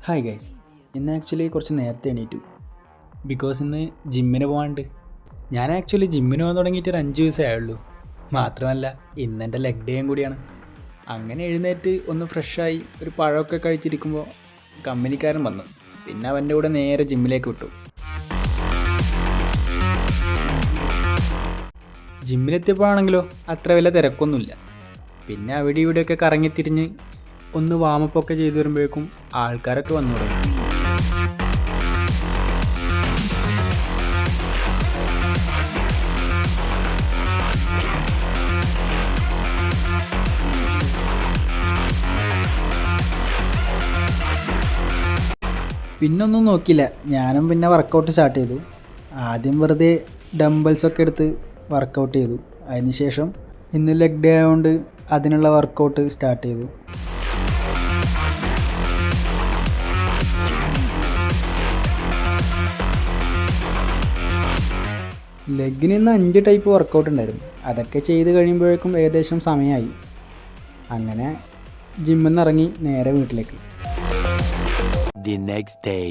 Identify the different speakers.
Speaker 1: Hi guys, ഇന്ന് actually കുറച്ച് നേരത്തെ എണീറ്റു. ബിക്കോസ് ഇന്ന് ജിമ്മിന് പോകാണ്ട്. ഞാൻ ആക്ച്വലി ജിമ്മിന് പോകാൻ തുടങ്ങിയിട്ട് ഒരു 5 ദിവസമേ ആയുള്ളൂ. മാത്രമല്ല ഇന്ന് എൻ്റെ ലെഗ് ഡേയും കൂടിയാണ്. അങ്ങനെ എഴുന്നേറ്റ് ഒന്ന് ഫ്രഷായി ഒരു പഴമൊക്കെ കഴിച്ചിരിക്കുമ്പോൾ കമ്പനിക്കാരൻ വന്നു. പിന്നെ അവൻ്റെ കൂടെ നേരെ ജിമ്മിലേക്ക് വിട്ടു. ജിമ്മിലെത്തിയപ്പോഴാണെങ്കിലോ അത്ര വലിയ തിരക്കൊന്നുമില്ല. പിന്നെ അവിടെ ഇവിടെയൊക്കെ കറങ്ങിത്തിരിഞ്ഞ് ഒന്ന് വാമപ്പൊക്കെ ചെയ്തു വരുമ്പോഴേക്കും ആൾക്കാരൊക്കെ വന്നു തുടങ്ങി. പിന്നൊന്നും നോക്കിയില്ല, ഞാനും പിന്നെ വർക്കൗട്ട് സ്റ്റാർട്ട് ചെയ്തു. ആദ്യം വെറുതെ ഡംബൽസൊക്കെ എടുത്ത് വർക്കൗട്ട് ചെയ്തു. അതിനുശേഷം ഇന്ന് ലെഗ് ഡേ ആയതുകൊണ്ട് അതിനുള്ള വർക്കൗട്ട് സ്റ്റാർട്ട് ചെയ്തു. ലെഗിന് ഇന്ന് 5 ടൈപ്പ് വർക്കൗട്ട് ഉണ്ടായിരുന്നു. അതൊക്കെ ചെയ്ത് കഴിയുമ്പോഴേക്കും ഏകദേശം സമയമായി. അങ്ങനെ ജിമ്മിൽ നിന്ന് ഇറങ്ങി നേരെ വീട്ടിലേക്ക്.
Speaker 2: The next day.